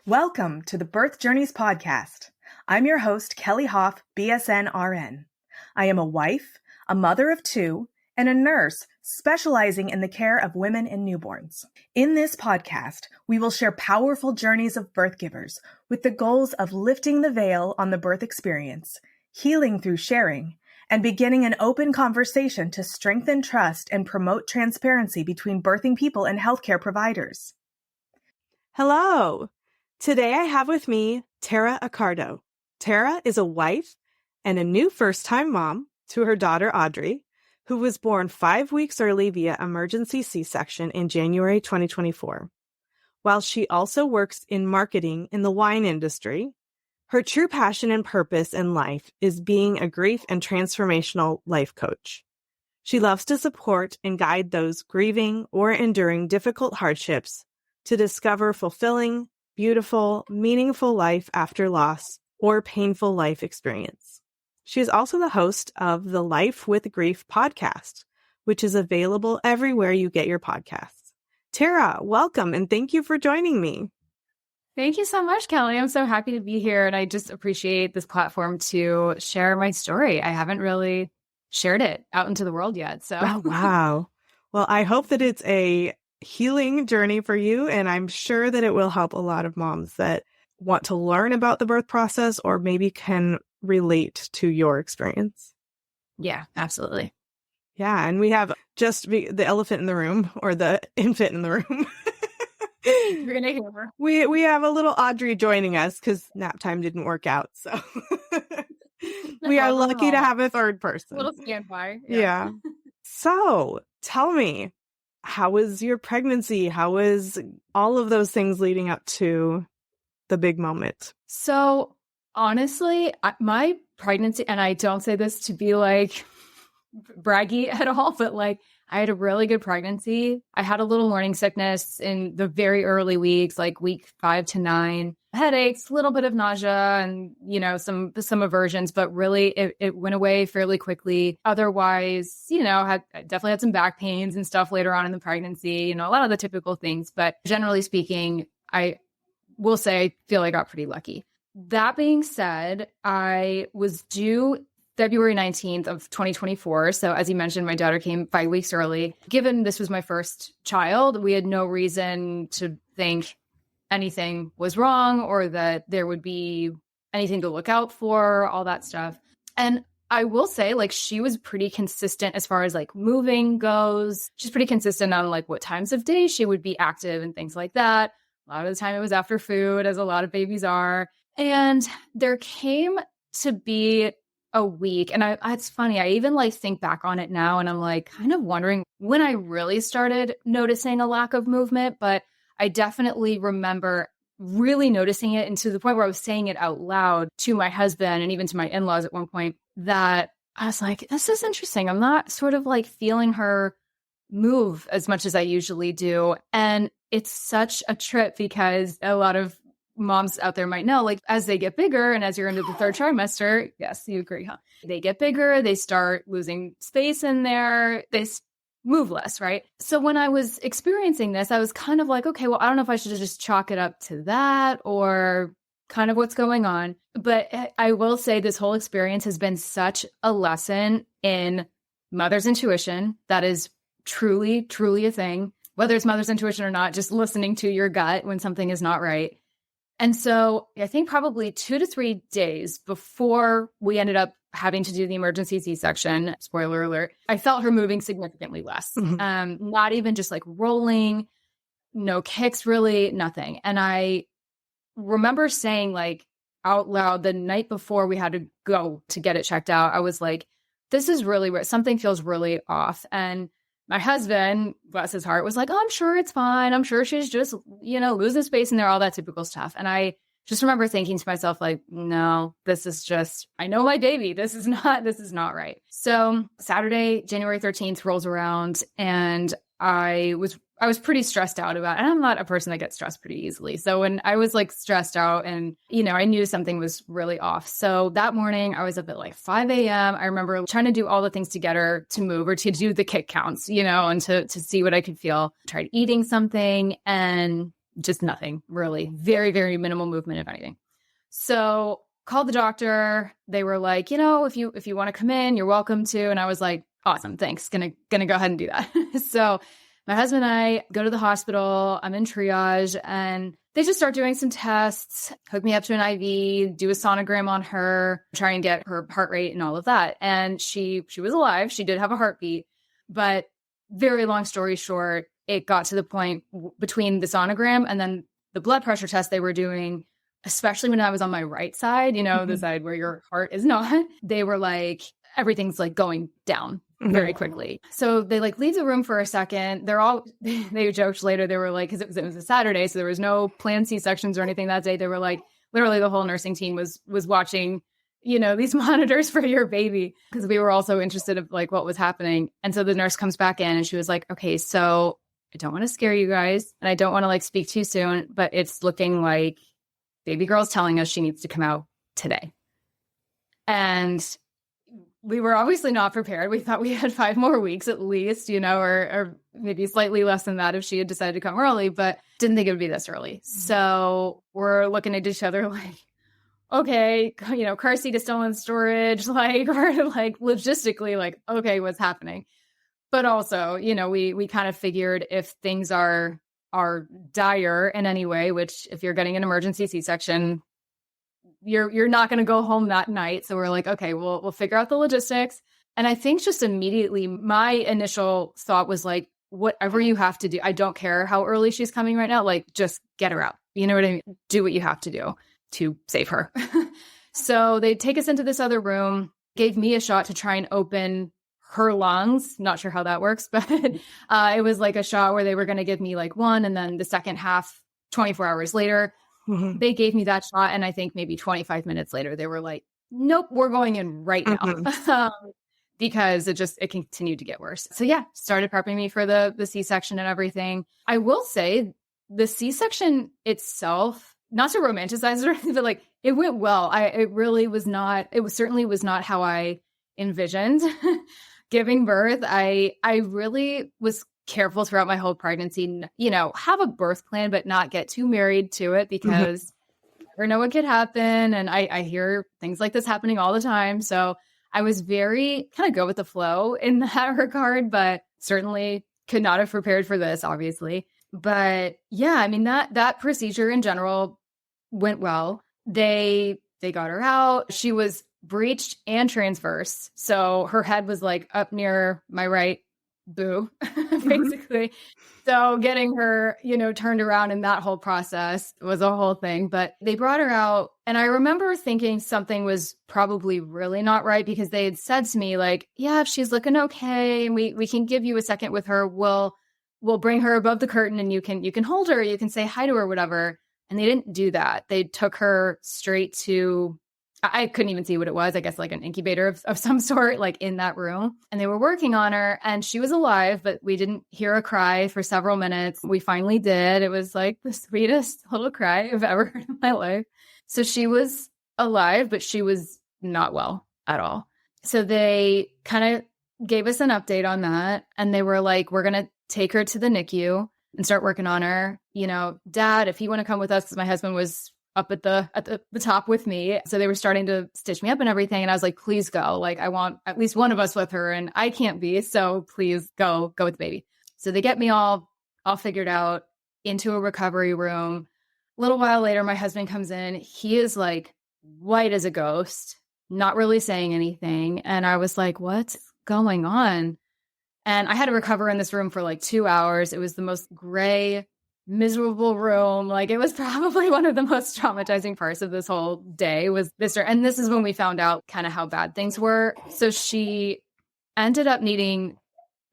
Welcome to the Birth Journeys podcast. I'm your host, Kelly Hoff, BSN RN. I am a wife, a mother of two, and a nurse specializing in the care of women and newborns. In this podcast, we will share powerful journeys of birth givers with the goals of lifting the veil on the birth experience, healing through sharing, and beginning an open conversation to strengthen trust and promote transparency between birthing people and healthcare providers. Hello. Today I have with me Tara Accardo. Tara is a wife and a new first-time mom to her daughter Audrey, who was born 5 weeks early via emergency C-section in January 2024. While she also works in marketing in the wine industry, her true passion and purpose in life is being a grief and transformational life coach. She loves to support and guide those grieving or enduring difficult hardships to discover fulfilling, beautiful, meaningful life after loss or painful life experience. She is also the host of the Life with Grief podcast, which is available everywhere you get your podcasts. Tara, welcome, and thank you for joining me. Thank you so much, Kelly. I'm so happy to be here, and I just appreciate this platform to share my story. I haven't really shared it out into the world yet. So, Oh, wow. Well, I hope that it's a healing journey for you, and I'm sure that it will help a lot of moms that want to learn about the birth process or maybe can relate to your experience. Yeah, absolutely. Yeah, and we have just the elephant in the room, or the infant in the room. You're gonna hear. We have a little Audrey joining us because nap time didn't work out, so we are lucky to have a third person. A little standby. Yeah. So tell me, how was your pregnancy? How was all of those things leading up to the big moment? So honestly, my pregnancy, and I don't say this to be like braggy at all, but like I had a really good pregnancy. I had a little morning sickness in the very early weeks, like week 5 to 9. Headaches, a little bit of nausea, and some aversions, but really it went away fairly quickly. Otherwise, I definitely had some back pains and stuff later on in the pregnancy. A lot of the typical things. But generally speaking, I will say I feel I got pretty lucky. That being said, I was due February 19th of 2024. So as you mentioned, my daughter came 5 weeks early. Given this was my first child, we had no reason to think anything was wrong or that there would be anything to look out for, all that stuff. And I will say, like, she was pretty consistent as far as like moving goes. She's pretty consistent on like what times of day she would be active and things like that. A lot of the time it was after food, as a lot of babies are. And there came to be a week, and it's funny, I even like think back on it now, and I'm like kind of wondering when I really started noticing a lack of movement, but I definitely remember really noticing it, and to the point where I was saying it out loud to my husband and even to my in-laws at one point, that I was like, this is interesting. I'm not sort of like feeling her move as much as I usually do. And it's such a trip because a lot of moms out there might know, like, as they get bigger and as you're into the third trimester, yes, you agree, huh? They get bigger, they start losing space in there, they move less, right? So when I was experiencing this, I was kind of like, okay, well, I don't know if I should just chalk it up to that or kind of what's going on. But I will say this whole experience has been such a lesson in mother's intuition. That is truly, truly a thing, whether it's mother's intuition or not, just listening to your gut when something is not right. And so I think probably 2 to 3 days before we ended up having to do the emergency C-section, spoiler alert, I felt her moving significantly less. Mm-hmm. Not even just like rolling, no kicks, really, nothing. And I remember saying like out loud the night before we had to go to get it checked out, I was like, this is really weird. Something feels really off. And my husband, bless his heart, was like, oh, I'm sure it's fine. I'm sure she's just, losing space in there, all that typical stuff. And I just remember thinking to myself, like, no, this is just, I know my baby. This is not right. So Saturday, January 13th rolls around, and I was pretty stressed out about it. And I'm not a person that gets stressed pretty easily. So when I was like stressed out and, I knew something was really off. So that morning I was up at like 5 a.m. I remember trying to do all the things to get her to move or to do the kick counts, and to see what I could feel. Tried eating something and just nothing really. Very, very minimal movement, if anything. So called the doctor. They were like, if you want to come in, you're welcome to. And I was like, awesome, thanks. Gonna go ahead and do that. So my husband and I go to the hospital. I'm in triage and they just start doing some tests, hook me up to an IV, do a sonogram on her, try and get her heart rate and all of that. And she was alive. She did have a heartbeat, but very long story short, it got to the point between the sonogram and then the blood pressure test they were doing, especially when I was on my right side, the side where your heart is not, they were like, everything's like going down very quickly. So they like leave the room for a second. They joked later, they were like, cause it was a Saturday. So there was no planned C-sections or anything that day. They were like, literally the whole nursing team was watching, these monitors for your baby. Cause we were also interested of like what was happening. And so the nurse comes back in and she was like, okay, so I don't want to scare you guys and I don't want to like speak too soon, but it's looking like baby girl's telling us she needs to come out today. And we were obviously not prepared. We thought we had 5 more weeks at least, or maybe slightly less than that if she had decided to come early, but didn't think it would be this early. So we're looking at each other like, okay, car seat is still in storage. Like we're like logistically like, okay, what's happening? But also, we kind of figured if things are dire in any way, which if you're getting an emergency C-section, you're not going to go home that night. So we're like, okay, we'll figure out the logistics. And I think just immediately my initial thought was like, whatever you have to do, I don't care how early she's coming right now, like just get her out. You know what I mean? Do what you have to do to save her. So they take us into this other room, gave me a shot to try and open her lungs. Not sure how that works, but it was like a shot where they were going to give me like one, and then the second half, 24 hours later, they gave me that shot. And I think maybe 25 minutes later, they were like, nope, we're going in right now. Because it continued to get worse. So yeah, started prepping me for the C-section and everything. I will say the C-section itself, not to romanticize it or anything, but like it went well. It certainly was not how I envisioned giving birth. I really was careful throughout my whole pregnancy, have a birth plan, but not get too married to it because you never know what could happen. And I hear things like this happening all the time. So I was very kind of go with the flow in that regard, but certainly could not have prepared for this, obviously. But yeah, I mean, that procedure in general went well. They got her out. She was breached and transverse. So her head was like up near my right boo, basically. So getting her, turned around in that whole process was a whole thing. But they brought her out. And I remember thinking something was probably really not right because they had said to me like, yeah, if she's looking okay and we can give you a second with her, we'll bring her above the curtain and you can hold her, you can say hi to her, whatever. And they didn't do that. They took her straight to, I couldn't even see what it was. I guess like an incubator of some sort, like in that room. And they were working on her and she was alive, but we didn't hear a cry for several minutes. We finally did. It was like the sweetest little cry I've ever heard in my life. So she was alive, but she was not well at all. So they kind of gave us an update on that. And they were like, we're going to take her to the NICU and start working on her. Dad, if you want to come with us, because my husband was up at the top with me. So they were starting to stitch me up and everything. And I was like, please go. Like, I want at least one of us with her and I can't be. So please go with the baby. So they get me all figured out into a recovery room. A little while later, my husband comes in. He is like white as a ghost, not really saying anything. And I was like, what's going on? And I had to recover in this room for like 2 hours. It was the most gray, miserable room. Like it was probably one of the most traumatizing parts of this whole day was this. And this is when we found out kind of how bad things were. So she ended up needing,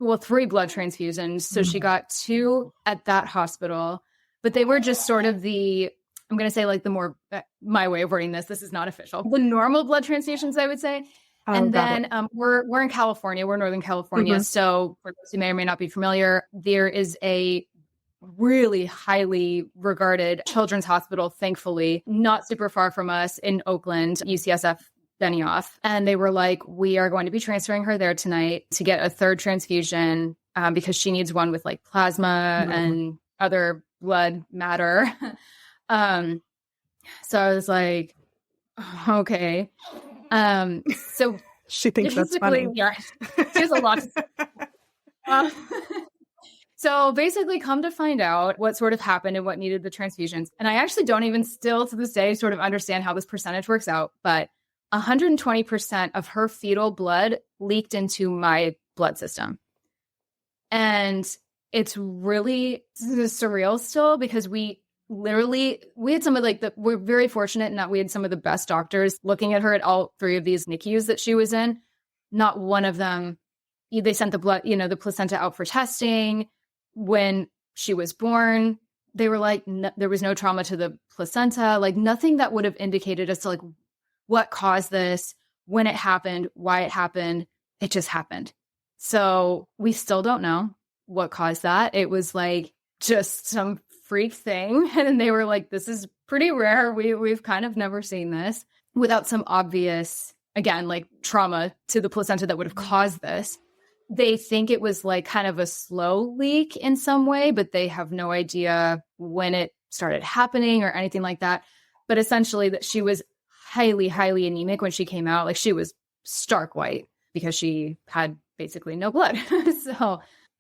3 blood transfusions. So she got 2 at that hospital, but they were just sort of I'm going to say like the more, my way of wording this is not official, the normal blood transfusions, I would say. Oh, and then we're in California, we're Northern California. So for those who may or may not be familiar, there is a really highly regarded children's hospital, thankfully, not super far from us in Oakland, UCSF Benioff. And they were like, we are going to be transferring her there tonight to get a 3rd transfusion because she needs one with like plasma and other blood matter. So I was like, okay. So She thinks that's funny. yeah, she has a lot to say. So basically, come to find out what sort of happened and what needed the transfusions. And I actually don't even still to this day sort of understand how this percentage works out, but 120% of her fetal blood leaked into my blood system. And it's really surreal still because we had some of we're very fortunate in that we had some of the best doctors looking at her at all 3 of these NICUs that she was in. Not one of them, they sent the blood, the placenta out for testing. When she was born, they were like, there was no trauma to the placenta, like nothing that would have indicated as to like what caused this, when it happened, why it happened. It just happened. So we still don't know what caused that. It was like just some freak thing. And they were like, this is pretty rare. We've kind of never seen this without some obvious, again, like trauma to the placenta that would have caused this. They think it was like kind of a slow leak in some way, but they have no idea when it started happening or anything like that. But essentially that she was highly, highly anemic when she came out. Like she was stark white because she had basically no blood.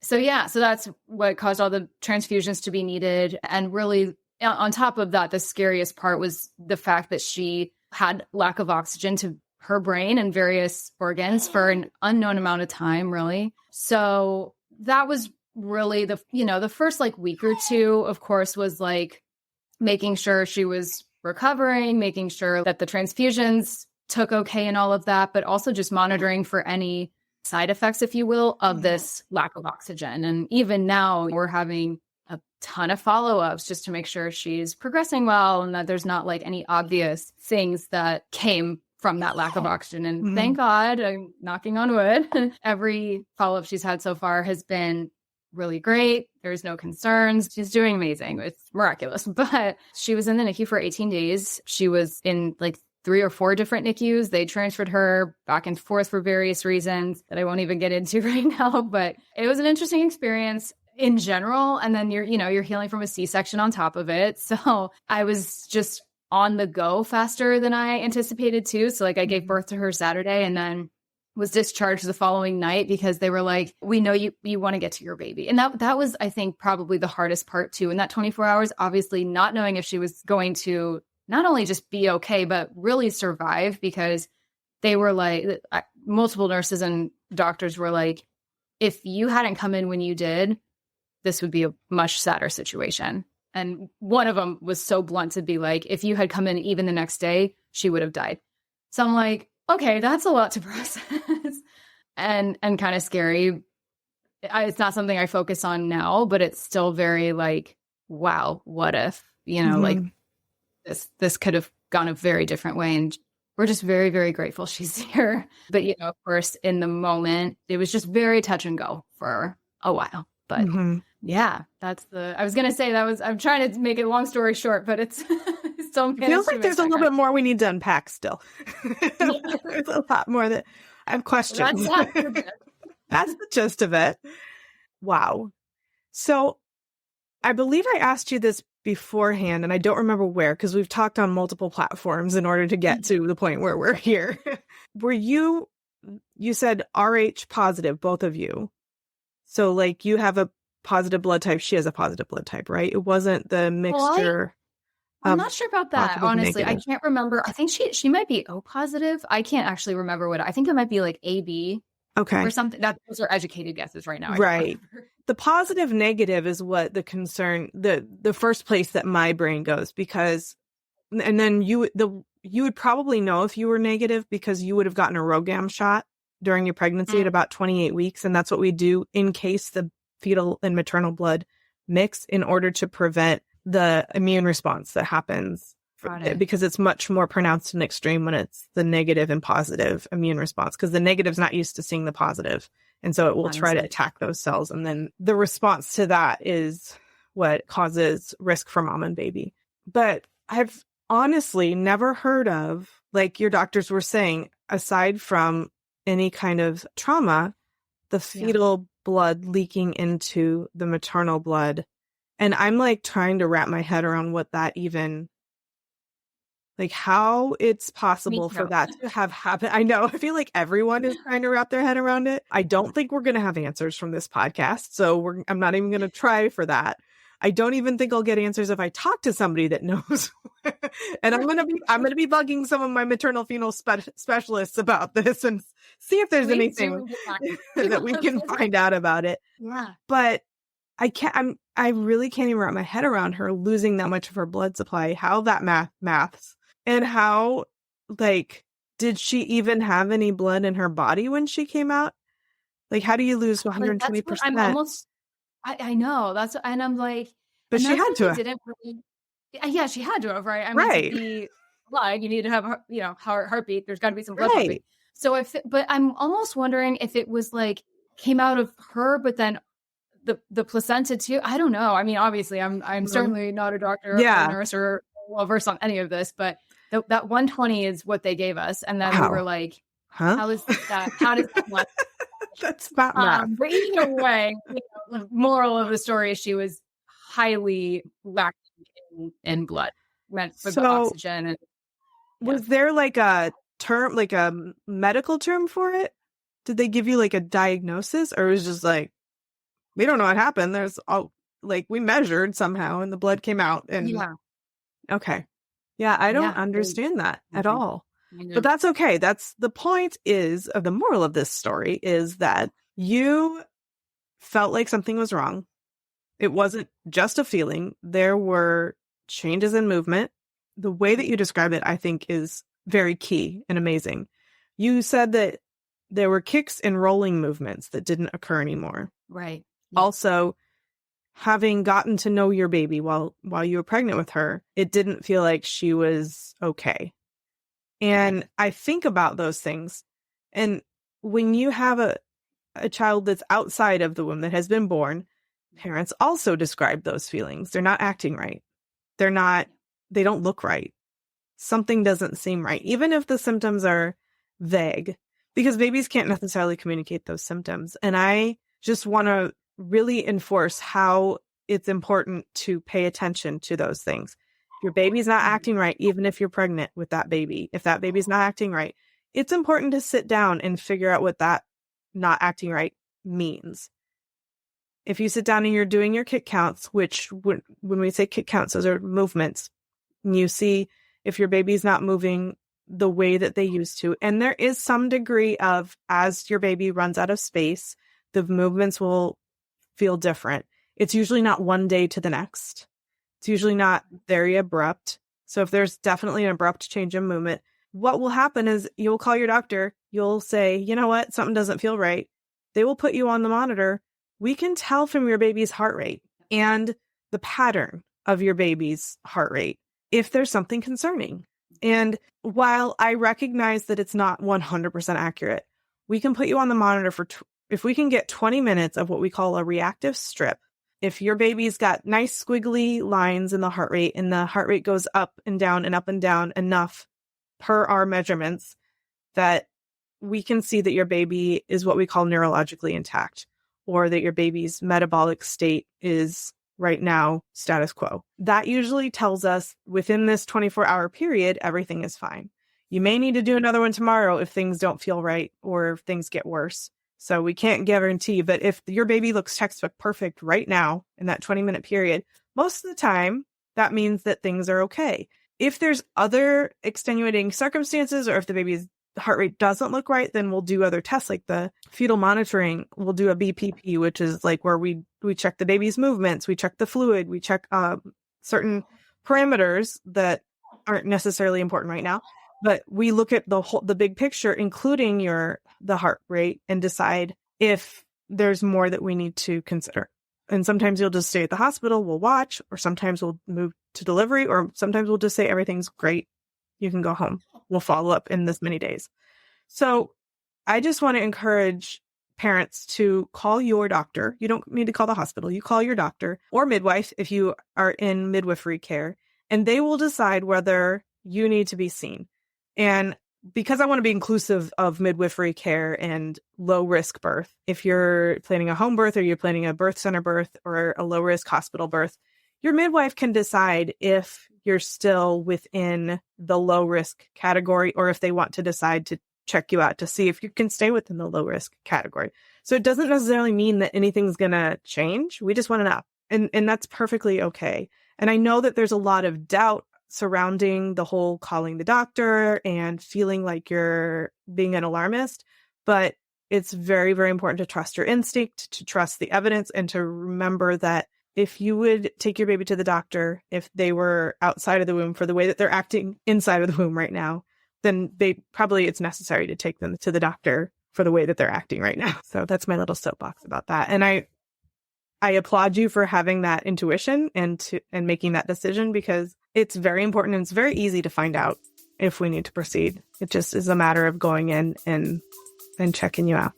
So that's what caused all the transfusions to be needed. And really on top of that, the scariest part was the fact that she had lack of oxygen to her brain and various organs for an unknown amount of time, really. So that was really the first like week or two, of course, was like making sure she was recovering, making sure that the transfusions took okay and all of that, but also just monitoring for any side effects, if you will, of this lack of oxygen. And even now we're having a ton of follow-ups just to make sure she's progressing well and that there's not like any obvious things that came from that lack of oxygen. And thank God, I'm knocking on wood, every follow-up she's had so far has been really great. There's no concerns. She's doing amazing. It's miraculous. But she was in the NICU for 18 days. She was in like 3 or 4 different NICUs. They transferred her back and forth for various reasons that I won't even get into right now. But it was an interesting experience in general. And then you're healing from a C-section on top of it. So I was just on the go faster than I anticipated too. So like I gave birth to her Saturday and then was discharged the following night because they were like, we know you want to get to your baby. And that was, I think, probably the hardest part too. In that 24 hours, obviously not knowing if she was going to not only just be okay, but really survive, because they were like, multiple nurses and doctors were like, if you hadn't come in when you did, this would be a much sadder situation. And one of them was so blunt to be like, if you had come in even the next day, she would have died. So I'm like, okay, that's a lot to process and kind of scary. It's not something I focus on now, but it's still very like, wow, what if, like this could have gone a very different way. And we're just very, very grateful she's here. But, of course, in the moment, it was just very touch and go for a while. But yeah, I was going to say I'm trying to make it long story short, but it's still feels like there's a little bit more we need to unpack still. There's a lot more that I have questions. That's the gist of it. Wow. So I believe I asked you this beforehand, and I don't remember where, because we've talked on multiple platforms in order to get to the point where we're here. Were you said Rh positive, both of you. So like you have a positive blood type, she has a positive blood type, right? It wasn't the mixture. I'm not sure about that, honestly. Negative. I can't remember. I think she might be O positive. I can't actually remember I think it might be like AB. Okay. Or something. Those are educated guesses right now. Right. The positive negative is what the concern, the first place that my brain goes, because, and then you would probably know if you were negative because you would have gotten a RhoGAM shot during your pregnancy at about 28 weeks. And that's what we do in case the fetal and maternal blood mix in order to prevent the immune response that happens, because it's much more pronounced and extreme when it's the negative and positive immune response, because the negative's not used to seeing the positive. And so it will try to attack those cells. And then the response to that is what causes risk for mom and baby. But I've honestly never heard of, like your doctors were saying, aside from any kind of trauma, the fetal blood leaking into the maternal blood And I'm like trying to wrap my head around what that even, like how it's possible for that to have happened. I know. I feel like everyone is trying to wrap their head around it. I don't think we're going to have answers from this podcast. So I'm not even going to try for that. I don't even think I'll get answers if I talk to somebody that knows. And I'm going to be bugging some of my maternal fetal specialists about this and see if there's anything that we can find out about it. Yeah. But I really can't even wrap my head around her losing that much of her blood supply, how that maths, and how, like, did she even have any blood in her body when she came out? Like, how do you lose 120%? I'm almost, I know that's, and I'm like, but she had to. Didn't really, yeah, she had to have, right? I mean, right. To be alive, you need to have, heartbeat. There's got to be some blood pumping. So but I'm almost wondering if it was like came out of her, but then the placenta too. I don't know. I mean, obviously, I'm certainly not a doctor or a nurse or well versed on any of this, but that 120 is what they gave us, and then we were like, how is that? How does that work? That's about math. But either way, the moral of the story is she was highly lacking in blood, meant for the oxygen. And was there like a term, like a medical term for it? Did they give you like a diagnosis, or it was just like, we don't know what happened? There's we measured somehow and the blood came out. And okay. Yeah, I don't understand that at all. But that's okay. That's the point of the moral of this story is that you felt like something was wrong. It wasn't just a feeling. There were changes in movement. The way that you describe it, I think, is very key and amazing. You said that there were kicks and rolling movements that didn't occur anymore. Right. Also, having gotten to know your baby while you were pregnant with her, it didn't feel like she was okay. And I think about those things. And when you have a child that's outside of the womb that has been born, parents also describe those feelings. They're not acting right. They don't look right. Something doesn't seem right, even if the symptoms are vague, because babies can't necessarily communicate those symptoms. And I just want to really enforce how it's important to pay attention to those things. If your baby's not acting right, even if you're pregnant with that baby, if that baby's not acting right, it's important to sit down and figure out what that not acting right means. If you sit down and you're doing your kick counts, which when we say kick counts, those are movements, and you see if your baby's not moving the way that they used to. And there is some degree of, as your baby runs out of space, the movements will feel different. It's usually not one day to the next. It's usually not very abrupt. So if there's definitely an abrupt change in movement, what will happen is you'll call your doctor. You'll say, you know what, something doesn't feel right. They will put you on the monitor. We can tell from your baby's heart rate and the pattern of your baby's heart rate if there's something concerning. And while I recognize that it's not 100% accurate, we can put you on the monitor for if we can get 20 minutes of what we call a reactive strip. If your baby's got nice squiggly lines in the heart rate and the heart rate goes up and down enough per our measurements that we can see that your baby is what we call neurologically intact, or that your baby's metabolic state is right now status quo. That usually tells us within this 24-hour period, everything is fine. You may need to do another one tomorrow if things don't feel right or if things get worse. So we can't guarantee, but if your baby looks textbook perfect right now in that 20-minute period, most of the time that means that things are okay. If there's other extenuating circumstances or if the baby's heart rate doesn't look right, then we'll do other tests like the fetal monitoring. We'll do a BPP, which is like where we check the baby's movements, we check the fluid, we check certain parameters that aren't necessarily important right now, but we look at the big picture, including the heart rate, and decide if there's more that we need to consider. And sometimes you'll just stay at the hospital, we'll watch, or sometimes we'll move to delivery, or sometimes we'll just say everything's great, you can go home. We'll follow up in this many days. So I just want to encourage parents to call your doctor. You don't need to call the hospital. You call your doctor or midwife if you are in midwifery care, and they will decide whether you need to be seen. And because I want to be inclusive of midwifery care and low risk birth, if you're planning a home birth or you're planning a birth center birth or a low risk hospital birth, your midwife can decide if you're still within the low risk category or if they want to decide to check you out to see if you can stay within the low risk category. So it doesn't necessarily mean that anything's going to change. We just want to know. And that's perfectly okay. And I know that there's a lot of doubt surrounding the whole calling the doctor and feeling like you're being an alarmist, but it's very, very important to trust your instinct, to trust the evidence, and to remember that if you would take your baby to the doctor, if they were outside of the womb for the way that they're acting inside of the womb right now, then it's necessary to take them to the doctor for the way that they're acting right now. So that's my little soapbox about that. And I applaud you for having that intuition and making that decision, because it's very important and it's very easy to find out if we need to proceed. It just is a matter of going in and checking you out.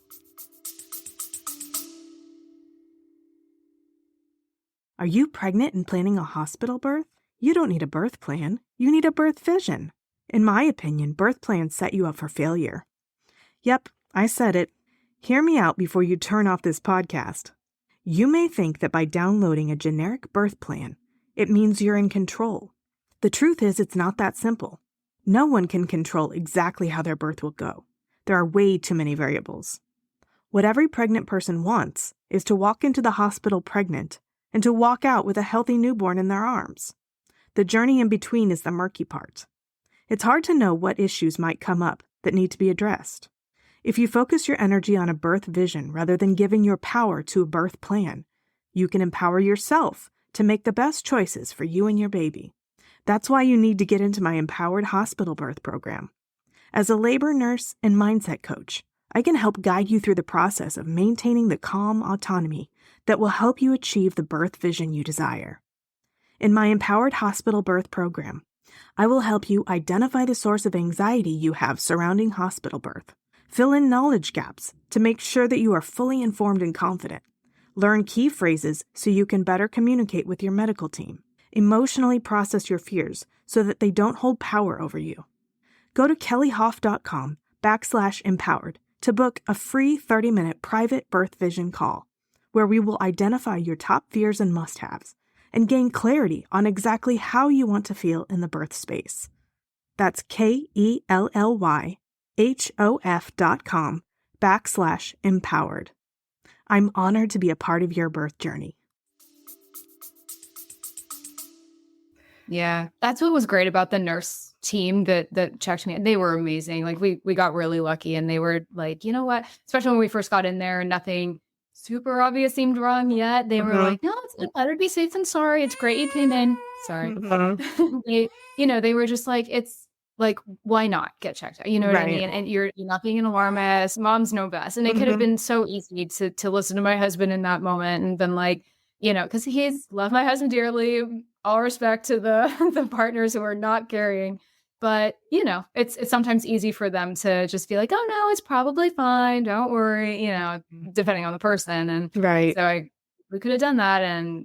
Are you pregnant and planning a hospital birth? You don't need a birth plan. You need a birth vision. In my opinion, birth plans set you up for failure. Yep, I said it. Hear me out before you turn off this podcast. You may think that by downloading a generic birth plan, it means you're in control. The truth is, it's not that simple. No one can control exactly how their birth will go. There are way too many variables. What every pregnant person wants is to walk into the hospital pregnant and to walk out with a healthy newborn in their arms. The journey in between is the murky part. It's hard to know what issues might come up that need to be addressed. If you focus your energy on a birth vision rather than giving your power to a birth plan, you can empower yourself to make the best choices for you and your baby. That's why you need to get into my Empowered Hospital Birth program. As a labor nurse and mindset coach, I can help guide you through the process of maintaining the calm autonomy that will help you achieve the birth vision you desire. In my Empowered Hospital Birth program, I will help you identify the source of anxiety you have surrounding hospital birth, fill in knowledge gaps to make sure that you are fully informed and confident, learn key phrases so you can better communicate with your medical team, emotionally process your fears so that they don't hold power over you. Go to kellyhoff.com/empowered to book a free 30-minute private birth vision call, where we will identify your top fears and must-haves and gain clarity on exactly how you want to feel in the birth space. That's kellyhoff.com/empowered. I'm honored to be a part of your birth journey. Yeah, that's what was great about the nurse team that checked me. They were amazing. Like we got really lucky, and they were like, you know what? Especially when we first got in there and nothing super obvious seemed wrong yet. They were like, no, it's better to be safe than sorry. It's great you came in. Sorry. They were just like, it's like, why not get checked out? You know what I mean? And you're not being an alarmist. Moms know best. And it could have been so easy to listen to my husband in that moment and been like, because he's loved my husband dearly. All respect to the partners who are not carrying. But, it's sometimes easy for them to just be like, oh, no, it's probably fine. Don't worry, depending on the person. And so we could have done that. And,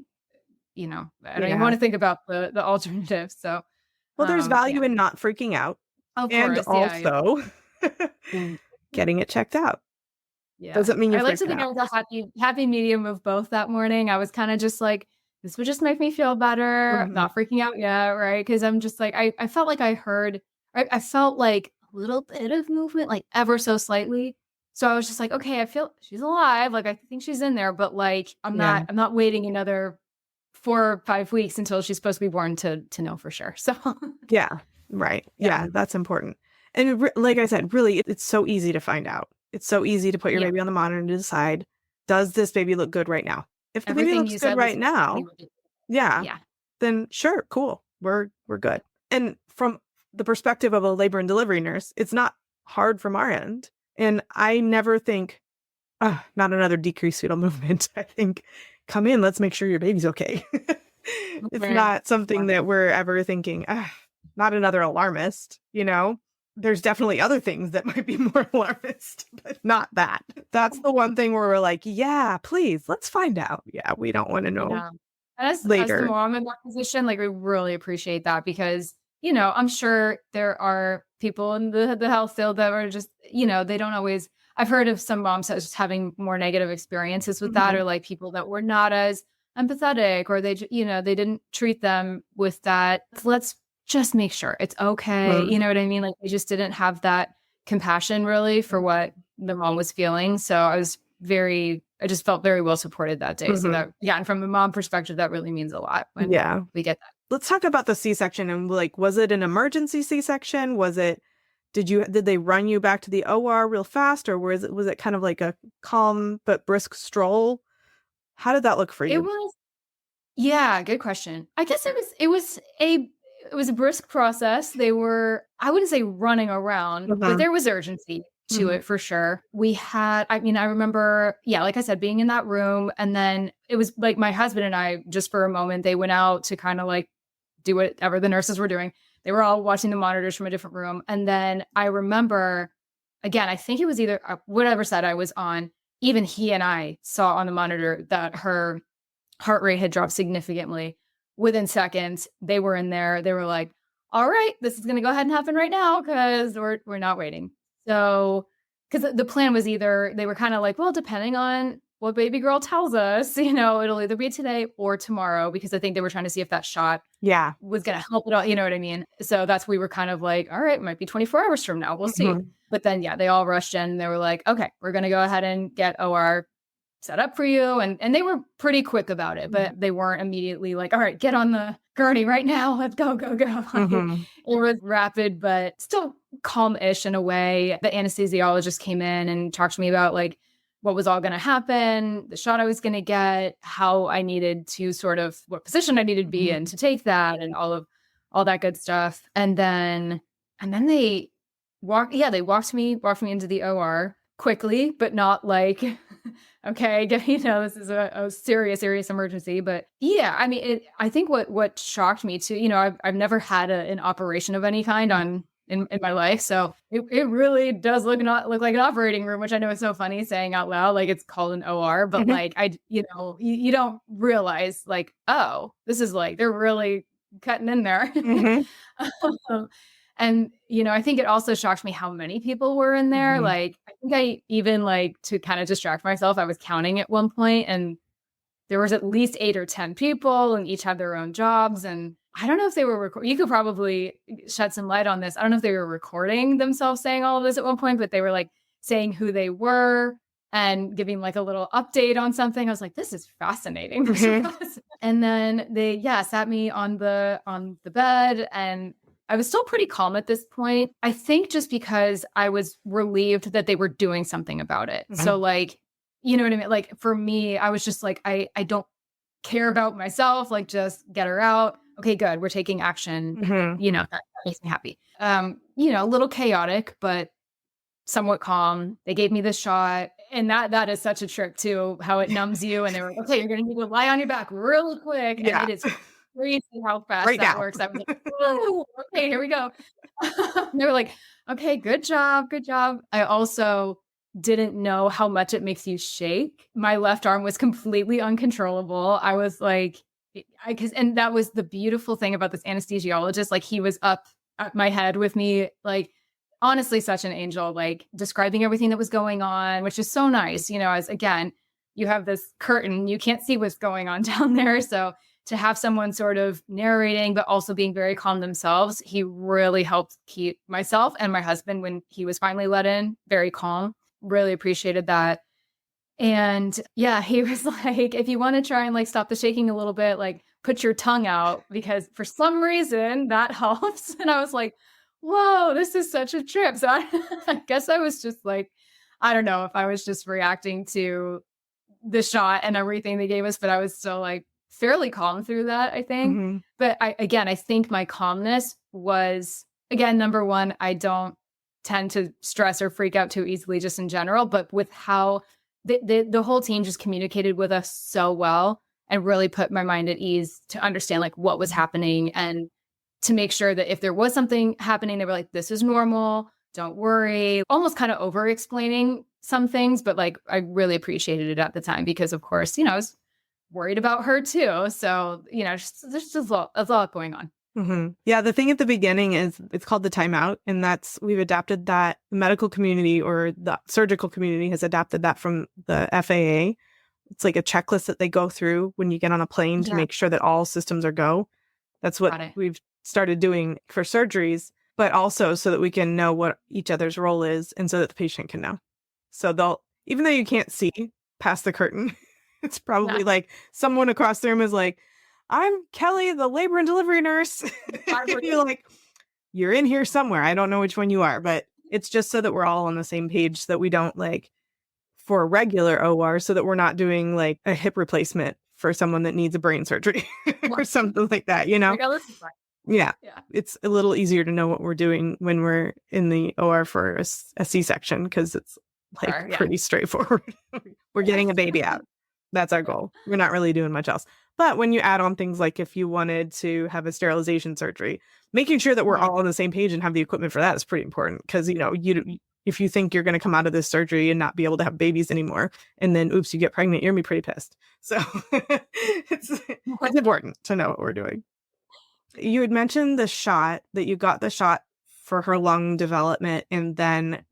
I don't even want to think about the alternatives. So, well, there's value in not freaking out. Of and course, also getting it checked out. Yeah. Doesn't mean you're I like to think I was a happy medium of both that morning. I was kind of just like, this would just make me feel better. I'm not freaking out yet, right? Because I'm just like, I felt like I felt like a little bit of movement, like ever so slightly. So I was just like, okay, I feel she's alive. Like, I think she's in there, but like, I'm not waiting another 4 or 5 weeks until she's supposed to be born to know for sure. So yeah, right. Yeah, that's important. And like I said, really, it's so easy to find out. It's so easy to put your baby on the monitor and decide, does this baby look good right now? If the baby looks good right now, then sure, cool. We're good. And from the perspective of a labor and delivery nurse, it's not hard from our end. And I never think, not another decreased fetal movement. I think, come in, let's make sure your baby's okay. It's not something that we're ever thinking, not another alarmist, There's definitely other things that might be more alarmist, but not that. That's the one thing where we're like, yeah, please, let's find out. Yeah, we don't want to know later. As the mom in that position, like, we really appreciate that because, I'm sure there are people in the health field that are just, they don't always, I've heard of some moms just having more negative experiences with that, or like people that were not as empathetic, or they didn't treat them with that, let's just make sure it's okay. You know what I mean? Like, they just didn't have that compassion really for what the mom was feeling. So I just felt very well supported that day. So that, and from a mom perspective, that really means a lot when we get that. Let's talk about the C-section. And like, was it an emergency C-section? Did they run you back to the OR real fast, or was it kind of like a calm but brisk stroll? How did that look for you? Good question. I guess it was a brisk process. They were, I wouldn't say running around, but there was urgency to it for sure. I remember, like I said, being in that room, and then it was like my husband and I, just for a moment, they went out to kind of like do whatever the nurses were doing. They were all watching the monitors from a different room. And then I remember, again, I think it was either whatever side I was on, even he and I saw on the monitor that her heart rate had dropped significantly. Within seconds, they were in there. They were like, all right, this is going to go ahead and happen right now because we're not waiting. So, because the plan was either, they were kind of like, well, depending on what baby girl tells us, it'll either be today or tomorrow, because I think they were trying to see if that shot was going to help at all. You know what I mean? So we were kind of like, all right, it might be 24 hours from now. We'll see. But then, they all rushed in. They were like, okay, we're going to go ahead and get OR set up for you. And they were pretty quick about it, but they weren't immediately like, all right, get on the gurney right now. Let's go. It was rapid, but still calm-ish in a way. The anesthesiologist came in and talked to me about like what was all going to happen, the shot I was going to get, how I needed to what position I needed to be in to take that, and all that good stuff. And then they walked me into the OR quickly, but not like, okay, this is a serious emergency. But I think what shocked me too, I've never had an operation of any kind in my life. So it really does look like an operating room, which I know is so funny saying out loud, like it's called an OR, but like you don't realize like, oh, this is like, they're really cutting in there. And, I think it also shocked me how many people were in there. Like, I think I even like, to kind of distract myself, I was counting at one point, and there was at least 8 or 10 people, and each had their own jobs. And I don't know if they were you could probably shed some light on this. I don't know if they were recording themselves saying all of this at one point, but they were like saying who they were and giving like a little update on something. I was like, this is fascinating. And then they, sat me on the bed, and I was still pretty calm at this point. I think just because I was relieved that they were doing something about it. So like, you know what I mean? Like for me, I was just like, I don't care about myself. Like, just get her out. Okay, good. We're taking action. That makes me happy. A little chaotic, but somewhat calm. They gave me the shot. And that is such a trick too, how it numbs you. And they were like, okay, you're going to need to lie on your back really quick. And it is crazy how fast that works. I was like, oh, okay, here we go. They were like, okay, good job. I also didn't know how much it makes you shake. My left arm was completely uncontrollable. I was like, and that was the beautiful thing about this anesthesiologist. Like, he was up at my head with me, like, honestly, such an angel, like describing everything that was going on, which is so nice. As again, you have this curtain, you can't see what's going on down there. So to have someone sort of narrating, but also being very calm themselves, he really helped keep myself and my husband, when he was finally let in, very calm. Really appreciated that. And he was like, if you want to try and like stop the shaking a little bit, like put your tongue out, because for some reason that helps. And I was like, whoa, this is such a trip. So I guess I was just like, I don't know if I was just reacting to the shot and everything they gave us, but I was still like fairly calm through that, I think. But I think my calmness was, again, number one, I don't tend to stress or freak out too easily just in general, but with how the whole team just communicated with us so well and really put my mind at ease to understand like what was happening, and to make sure that if there was something happening, they were like, this is normal, don't worry, almost kind of over explaining some things. But like, I really appreciated it at the time, because of course, I was worried about her too. So, there's just a lot going on. Yeah, the thing at the beginning is it's called the timeout, and we've adapted that. The medical community or the surgical community has adapted that from the FAA. it's like a checklist that they go through when you get on a plane to make sure that all systems are go. That's what we've started doing for surgeries, but also so that we can know what each other's role is and so that the patient can know. So even though you can't see past the curtain, it's probably like someone across the room is like, I'm Kelly, the labor and delivery nurse. You're like, you're in here somewhere. I don't know which one you are, but it's just so that we're all on the same page so that we don't like for a regular OR so that we're not doing like a hip replacement for someone that needs a brain surgery or something like that, you know? Yeah. It's a little easier to know what we're doing when we're in the OR for a C-section because it's like pretty straightforward. We're getting a baby out. That's our goal. We're not really doing much else. But when you add on things like if you wanted to have a sterilization surgery, making sure that we're all on the same page and have the equipment for that is pretty important because, you know, if you think you're going to come out of this surgery and not be able to have babies anymore, and then, oops, you get pregnant, you're going to be pretty pissed. So it's important to know what we're doing. You had mentioned that you got the shot for her lung development. And then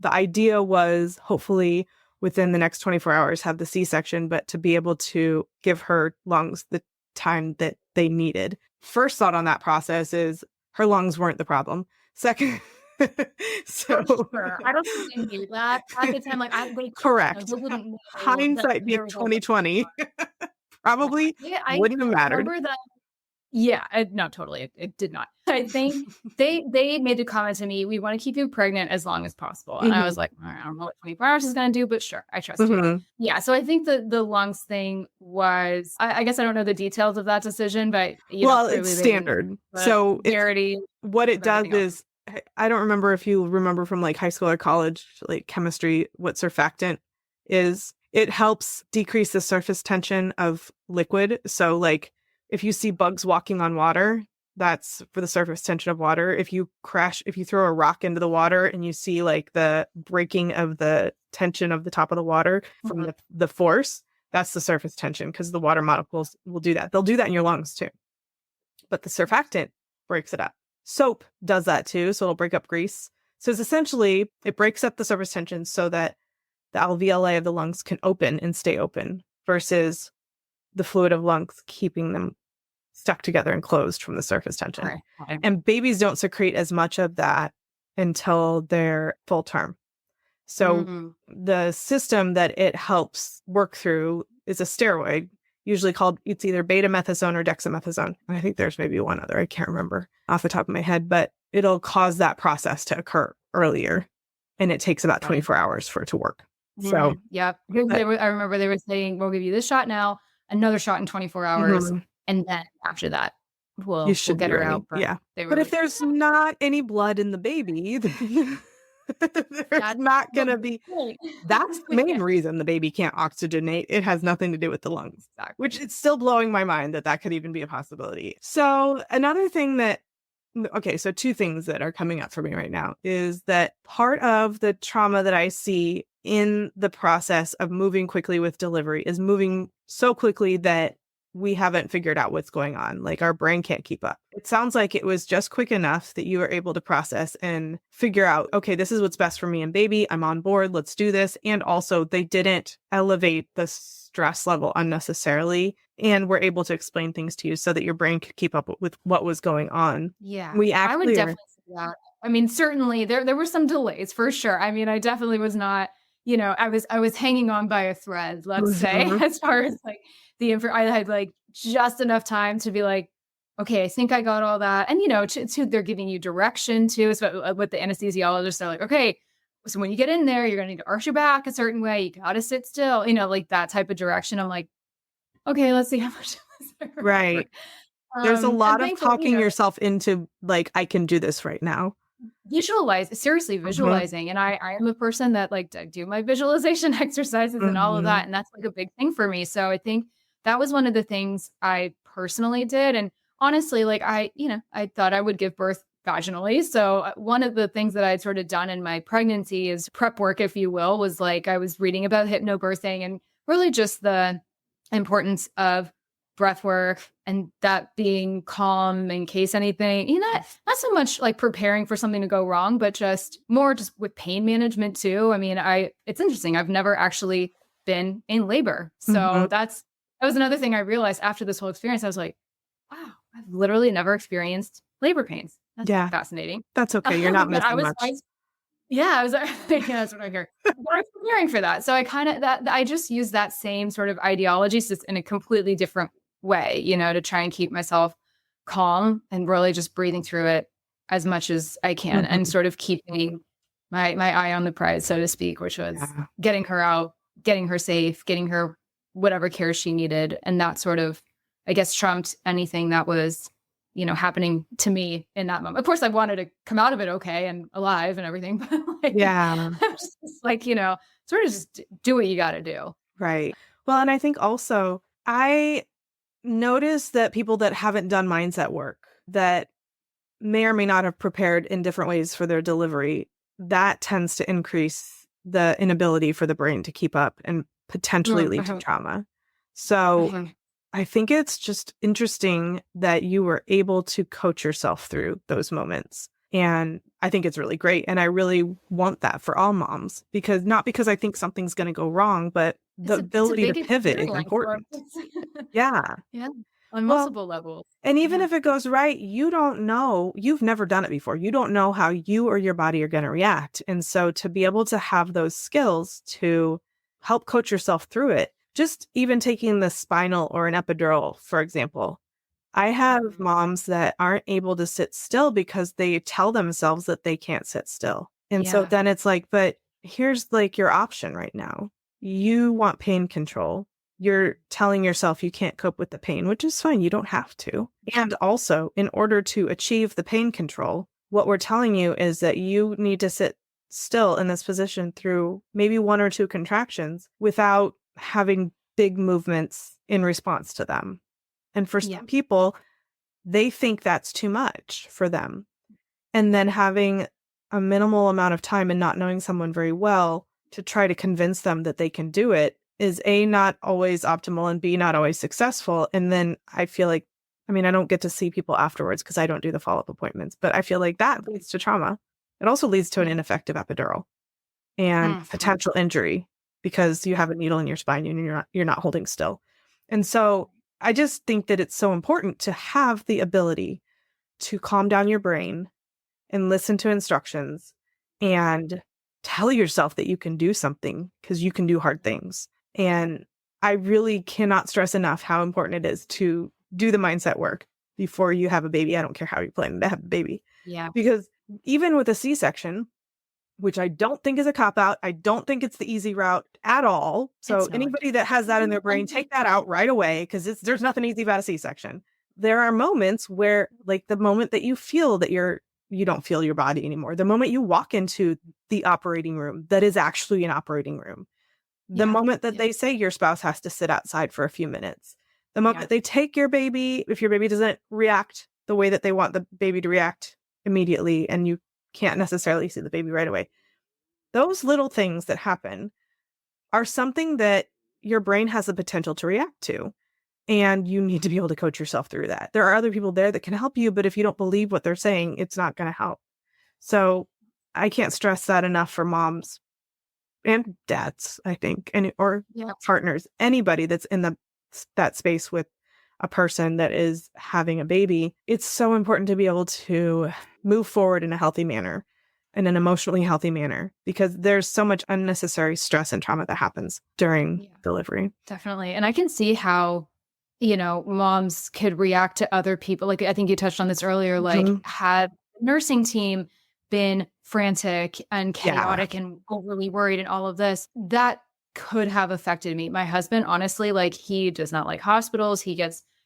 the idea was hopefully within the next 24 hours have the C-section, but to be able to give her lungs the time that they needed. First thought on that process is her lungs weren't the problem. Second, so sure. I don't think they knew that at the time. Like, correct. Hindsight being 2020, probably wouldn't have mattered. Remember that. Yeah, no, totally. It did not. I think they made the comment to me, we want to keep you pregnant as long as possible. And I was like, I don't know what 24 hours is going to do, but sure, I trust you. Yeah, so I think the lungs thing was, I guess I don't know the details of that decision, but it's standard. So what it does is, I don't remember if you remember from like high school or college, like chemistry, what surfactant is. It helps decrease the surface tension of liquid. So like, if you see bugs walking on water, that's for the surface tension of water. If you throw a rock into the water and you see like the breaking of the tension of the top of the water from the force, that's the surface tension because the water molecules will do that. They'll do that in your lungs too. But the surfactant breaks it up. Soap does that too. So it'll break up grease. So it's essentially, it breaks up the surface tension so that the alveoli of the lungs can open and stay open versus the fluid of lungs keeping them stuck together and closed from the surface tension. Right. And babies don't secrete as much of that until they're full term. So the system that it helps work through is a steroid, usually called, it's either betamethasone or dexamethasone. I think there's maybe one other, I can't remember off the top of my head, but it'll cause that process to occur earlier. And it takes about 24 hours for it to work. So I remember they were saying, we'll give you this shot now, another shot in 24 hours. And then after that, we'll get her out. But if there's not any blood in the baby, there's not going to be. That's the main reason the baby can't oxygenate. It has nothing to do with the lungs, which it's still blowing my mind that could even be a possibility. So another thing so two things that are coming up for me right now is that part of the trauma that I see in the process of moving quickly with delivery is moving so quickly that we haven't figured out what's going on. Like our brain can't keep up. It sounds like it was just quick enough that you were able to process and figure out, okay, this is what's best for me and baby. I'm on board. Let's do this. And also they didn't elevate the stress level unnecessarily and were able to explain things to you so that your brain could keep up with what was going on. Yeah. I would definitely say that. I mean, certainly there were some delays for sure. I mean, I definitely was not, I was hanging on by a thread, let's say, as far as like I had like just enough time to be like, okay, I think I got all that. And, they're giving you direction too. So with the anesthesiologists, they're like, okay, so when you get in there, you're going to need to arch your back a certain way. You got to sit still, like that type of direction. I'm like, okay, let's see how much. Right. There's a lot of talking yourself into like, I can do this right now. Visualizing. And I am a person that like to do my visualization exercises and all of that. And that's like a big thing for me. So I think that was one of the things I personally did. And honestly, like I thought I would give birth vaginally. So one of the things that I'd sort of done in my pregnancy is prep work, if you will, was like, I was reading about hypnobirthing and really just the importance of breath work and that being calm in case anything, not so much like preparing for something to go wrong, but just more just with pain management too. I mean, it's interesting. I've never actually been in labor. So that was another thing I realized after this whole experience. I was like, wow, I've literally never experienced labor pains. That's fascinating. That's okay. You're not missing much. I was yeah, that's what I hear. But I was preparing for that. So I just use that same sort of ideology, just in a completely different way, to try and keep myself calm and really just breathing through it as much as I can and sort of keeping my eye on the prize, so to speak, which was getting her out, getting her safe, getting her whatever care she needed. And that sort of, I guess, trumped anything that was, happening to me in that moment. Of course, I wanted to come out of it okay and alive and everything, but I'm just like, sort of just do what you got to do. Right. Well, and I think also I notice that people that haven't done mindset work, that may or may not have prepared in different ways for their delivery, that tends to increase the inability for the brain to keep up and potentially lead to trauma. So I think it's just interesting that you were able to coach yourself through those moments. And I think it's really great. And I really want that for all moms, not because I think something's going to go wrong, but the ability to pivot is important. Yeah. On multiple levels. And even if it goes right, you don't know, you've never done it before. You don't know how you or your body are going to react. And so to be able to have those skills to help coach yourself through it, just even taking the spinal or an epidural, for example. I have moms that aren't able to sit still because they tell themselves that they can't sit still. And so then it's like, but here's like your option right now. You want pain control. You're telling yourself you can't cope with the pain, which is fine. You don't have to. And also, in order to achieve the pain control, what we're telling you is that you need to sit still in this position through maybe 1 or 2 contractions without having big movements in response to them. And for some people, they think that's too much for them. And then having a minimal amount of time and not knowing someone very well to try to convince them that they can do it is A, not always optimal, and B, not always successful. And then I feel like, I don't get to see people afterwards because I don't do the follow-up appointments, but I feel like that leads to trauma. It also leads to an ineffective epidural and potential injury because you have a needle in your spine and you're not holding still. And so I just think that it's so important to have the ability to calm down your brain and listen to instructions and tell yourself that you can do something because you can do hard things. And I really cannot stress enough how important it is to do the mindset work before you have a baby. I don't care how you're planning to have a baby. Yeah. Because even with a C-section, which I don't think is a cop-out, I don't think it's the easy route at all. So anybody that has that in their brain, take that out right away because there's nothing easy about a C-section. There are moments where, like the moment that you feel that you don't feel your body anymore, the moment you walk into the operating room that is actually an operating room, the moment that they say your spouse has to sit outside for a few minutes, the moment that they take your baby, if your baby doesn't react the way that they want the baby to react immediately, and you can't necessarily see the baby right away. Those little things that happen are something that your brain has the potential to react to. And you need to be able to coach yourself through that. There are other people there that can help you, but if you don't believe what they're saying, it's not going to help. So I can't stress that enough for moms and dads, I think, or partners, anybody that's in that space with a person that is having a baby. It's so important to be able to move forward in a healthy manner, in an emotionally healthy manner, because there's so much unnecessary stress and trauma that happens during delivery. Definitely. And I can see how, moms could react to other people. Like, I think you touched on this earlier, like had nursing team been frantic and chaotic and overly worried and all of this, that could have affected me. My husband, honestly, like he does not like hospitals. He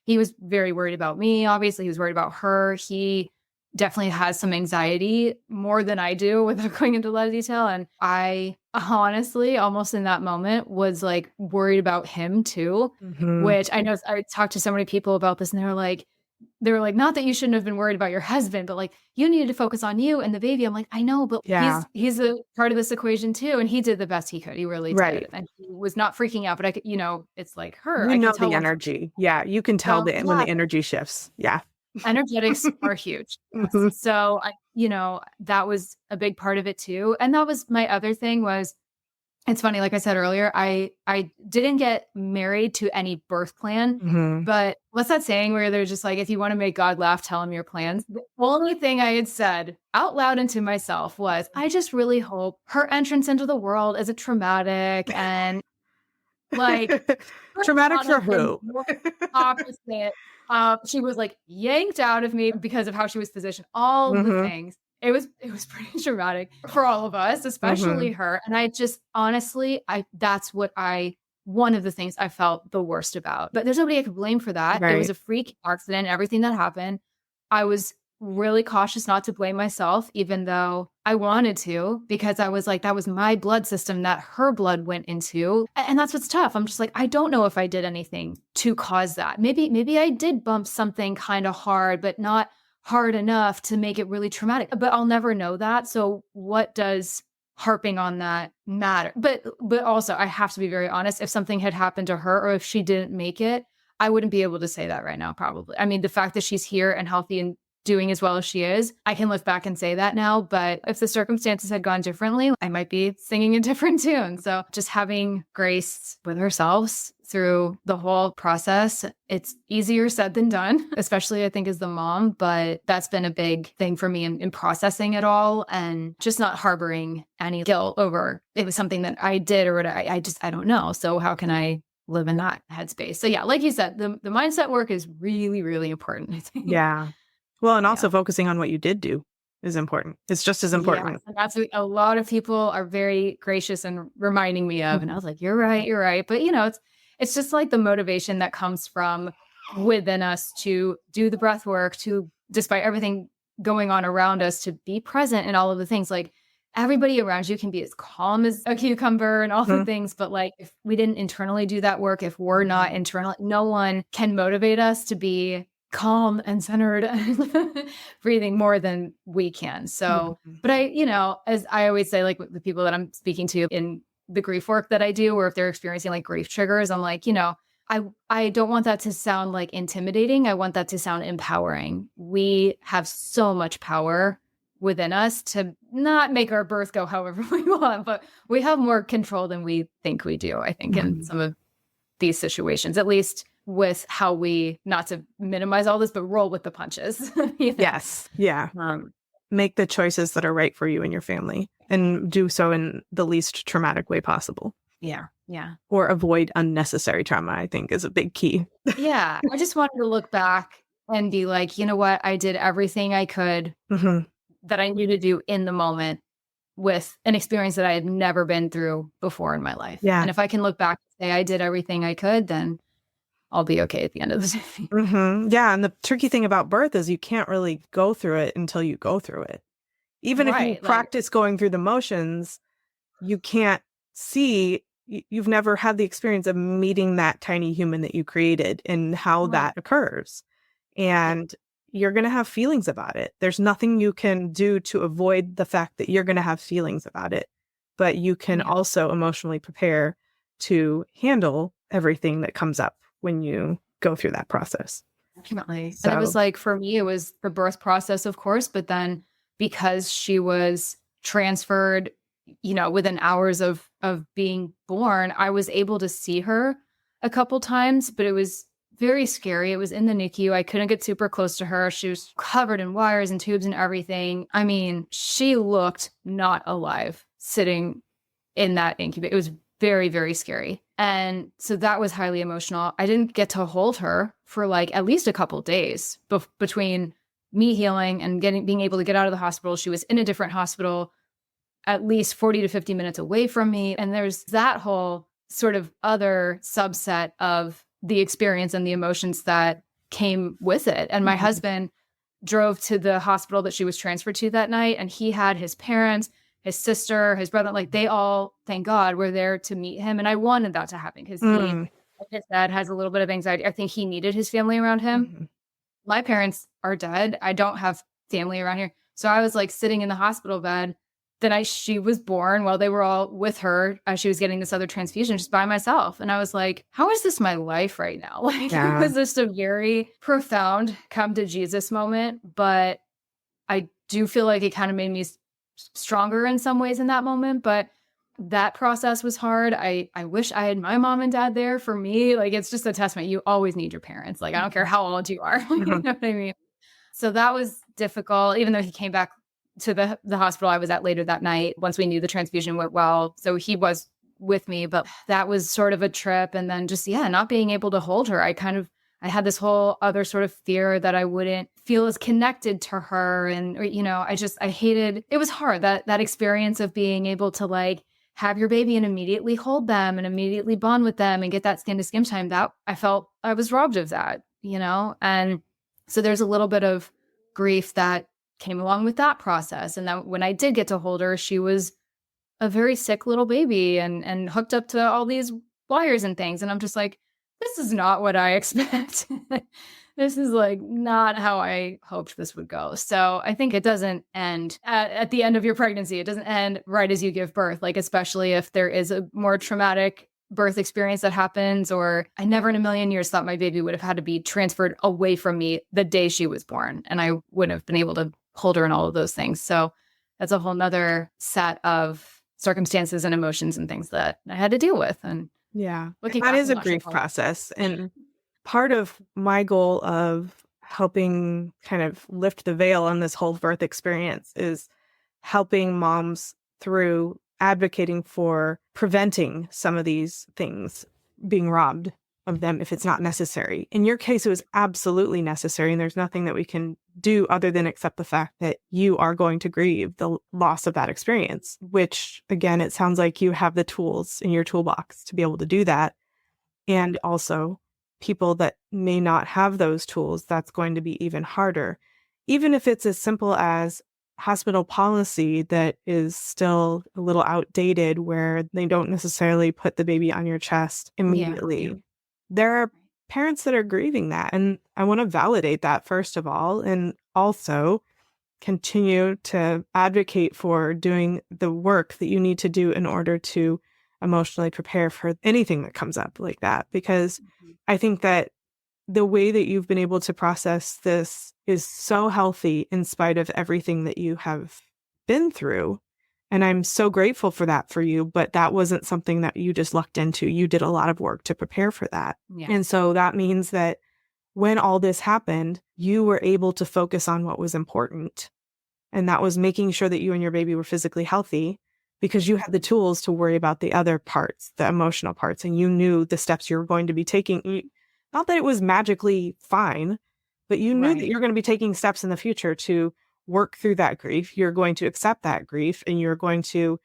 was very worried about me. Obviously, he was worried about her. He definitely has some anxiety, more than I do, without going into a lot of detail. And I honestly, almost in that moment, was like worried about him too, which I know I talked to so many people about this, and they were like, not that you shouldn't have been worried about your husband, but like you needed to focus on you and the baby. I'm like, I know, but he's a part of this equation too. And he did the best he could. He really did. And he was not freaking out, but I could, it's like her. I know the energy. Yeah. You can tell when the energy shifts. Yeah. Energetics are huge. So that was a big part of it too. And that was my other thing was It's funny, like I said earlier, I didn't get married to any birth plan, Mm-hmm. but what's that saying where they're just like, if you want to make God laugh, tell him your plans. The only thing I had said out loud and to myself was, I just really hope her entrance into the world isn't traumatic and like could Traumatic not for have been who? more opposite. She was like yanked out of me because of how she was positioned. All the Mm-hmm. things. It was pretty traumatic for all of us, Mm-hmm. especially her. And I just honestly, that's what one of the things I felt the worst about. But there's nobody I could blame for that. It was Right. a freak accident, everything that happened. I was really cautious not to blame myself, even though I wanted to, because I was like, that was my blood system that her blood went into. And that's what's tough. I'm just like, I don't know if I did anything to cause that. Maybe I did bump something kind of hard, but not hard enough to make it really traumatic. But I'll never know that. So what does harping on that matter? But also I have to be very honest. If something had happened to her or if she didn't make it, I wouldn't be able to say that right now, probably. I mean, the fact that she's here and healthy and doing as well as she is, I can look back and say that now. But if the circumstances had gone differently, I might be singing a different tune. So just having grace with ourselves through the whole process, it's easier said than done, especially I think as the mom. But that's been a big thing for me in processing it all and just not harboring any guilt over it was something that I did or what I don't know. So how can I live in that headspace? So yeah, like you said, the mindset work is really, really important, I think. Yeah. Well, and also Yeah. focusing on what you did do is important. It's just as important. Yes, and that's what a lot of people are very gracious and reminding me of. And I was like, you're right, you're right. But it's just like the motivation that comes from within us to do the breath work, to despite everything going on around us, to be present in all of the things. Like everybody around you can be as calm as a cucumber and all the Mhm. things. But like if we didn't internally do that work, if we're not internal, no one can motivate us to be calm and centered and breathing more than we can. So, Mhm. but as I always say, like with the people that I'm speaking to in the grief work that I do, or if they're experiencing like grief triggers, I'm like, I don't want that to sound like intimidating. I want that to sound empowering. We have so much power within us to not make our birth go however we want, but we have more control than we think we do, I think, in some of these situations, at least with how we, not to minimize all this, but roll with the punches. Yes. Yeah. Make the choices that are right for you and your family and do so in the least traumatic way possible. Yeah. Yeah. Or avoid unnecessary trauma, I think is a big key. Yeah. I just wanted to look back and be like, you know what? I did everything I could Mm-hmm. that I knew to do in the moment with an experience that I had never been through before in my life. Yeah. And if I can look back and say I did everything I could, then I'll be okay at the end of the day. Mm-hmm. Yeah. And the tricky thing about birth is you can't really go through it until you go through it. Even if you Right, like- practice going through the motions, you can't see, you've never had the experience of meeting that tiny human that you created and how that occurs. And you're going to have feelings about it. There's nothing you can do to avoid the fact that you're going to have feelings about it. But you can also emotionally prepare to handle everything that comes up when you go through that process. Definitely. And it was like, for me, it was the birth process, of course, but then because she was transferred, within hours of being born, I was able to see her a couple times, but it was very scary. It was in the NICU. I couldn't get super close to her. She was covered in wires and tubes and everything. I mean, she looked not alive sitting in that incubator. It was very, very scary. And so that was highly emotional. I didn't get to hold her for like at least a couple days between me healing and being able to get out of the hospital. She was in a different hospital, at least 40 to 50 minutes away from me. And there's that whole sort of other subset of the experience and the emotions that came with it. And my husband drove to the hospital that she was transferred to that night, and he had his parents, his sister, his brother, like they all, thank God, were there to meet him. And I wanted that to happen because he, like his dad, has a little bit of anxiety. I think he needed his family around him. My parents are dead. I don't have family around here. So I was like sitting in the hospital bed the night she was born while they were all with her as she was getting this other transfusion just by myself. And I was like, how is this my life right now? Like it was just a very profound come to Jesus moment. But I do feel like it kind of made me stronger in some ways in that moment. But that process was hard. I wish I had my mom and dad there for me. Like, it's just a testament. You always need your parents. Like, I don't care how old you are. You know what I mean? So that was difficult, even though he came back to the hospital I was at later that night once we knew the transfusion went well. So he was with me, but that was sort of a trip. And then just, not being able to hold her. I had this whole other sort of fear that I wouldn't feel as connected to her. And, I hated, it was hard, that experience of being able to like have your baby and immediately hold them and immediately bond with them and get that skin to skin time. That I felt I was robbed of that, and so there's a little bit of grief that came along with that process. And then when I did get to hold her, she was a very sick little baby and hooked up to all these wires and things. And I'm just like, this is not what I expect. This is like not how I hoped this would go. So I think it doesn't end at the end of your pregnancy. It doesn't end right as you give birth, like especially if there is a more traumatic birth experience that happens, or I never in a million years thought my baby would have had to be transferred away from me the day she was born. And I wouldn't have been able to hold her and all of those things. So that's a whole nother set of circumstances and emotions and things that I had to deal with. And that is a grief process. And part of my goal of helping kind of lift the veil on this whole birth experience is helping moms through advocating for preventing some of these things being robbed of them if it's not necessary. In your case, it was absolutely necessary, and there's nothing that we can do other than accept the fact that you are going to grieve the loss of that experience, which, again, it sounds like you have the tools in your toolbox to be able to do that. And also, people that may not have those tools, that's going to be even harder. Even if it's as simple as hospital policy that is still a little outdated, where they don't necessarily put the baby on your chest immediately. Yeah. There are parents that are grieving that. And I want to validate that, first of all, and also continue to advocate for doing the work that you need to do in order to emotionally prepare for anything that comes up like that. Because I think that the way that you've been able to process this is so healthy in spite of everything that you have been through. And I'm so grateful for that for you. But that wasn't something that you just lucked into. You did a lot of work to prepare for that. Yeah. And so that means that when all this happened, you were able to focus on what was important. And that was making sure that you and your baby were physically healthy, because you had the tools to worry about the other parts, the emotional parts, and you knew the steps you were going to be taking. Not that it was magically fine, but you knew that you're going to be taking steps in the future to work through that grief. You're going to accept that grief, and you're going to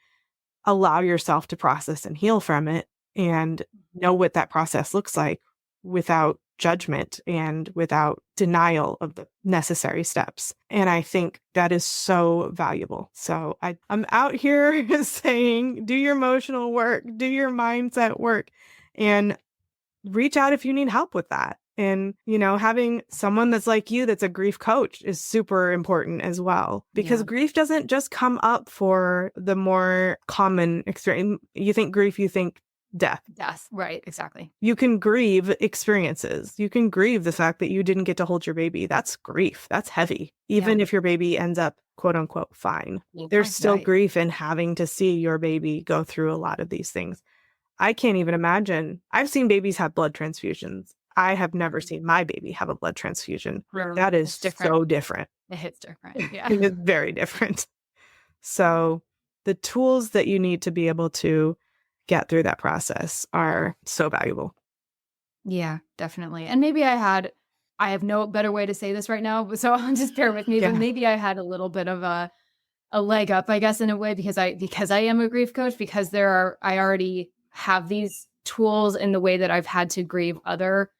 allow yourself to process and heal from it and know what that process looks like without judgment and without denial of the necessary steps. And I think that is so valuable. So I'm out here saying, do your emotional work, do your mindset work, and reach out if you need help with that. And, having someone that's like you, that's a grief coach, is super important as well, because grief doesn't just come up for the more common experience. You think grief, you think death. Death. Right. Exactly. You can grieve experiences. You can grieve the fact that you didn't get to hold your baby. That's grief. That's heavy. Even if your baby ends up, quote unquote, fine. There's still grief in having to see your baby go through a lot of these things. I can't even imagine. I've seen babies have blood transfusions. I have never seen my baby have a blood transfusion. That is so different. It hits different. Yeah. It is very different. So the tools that you need to be able to get through that process are so valuable. Yeah, definitely. And maybe I have no better way to say this right now, so just bear with me. But maybe I had a little bit of a leg up, I guess, in a way, because I am a grief coach, because I already have these tools in the way that I've had to grieve other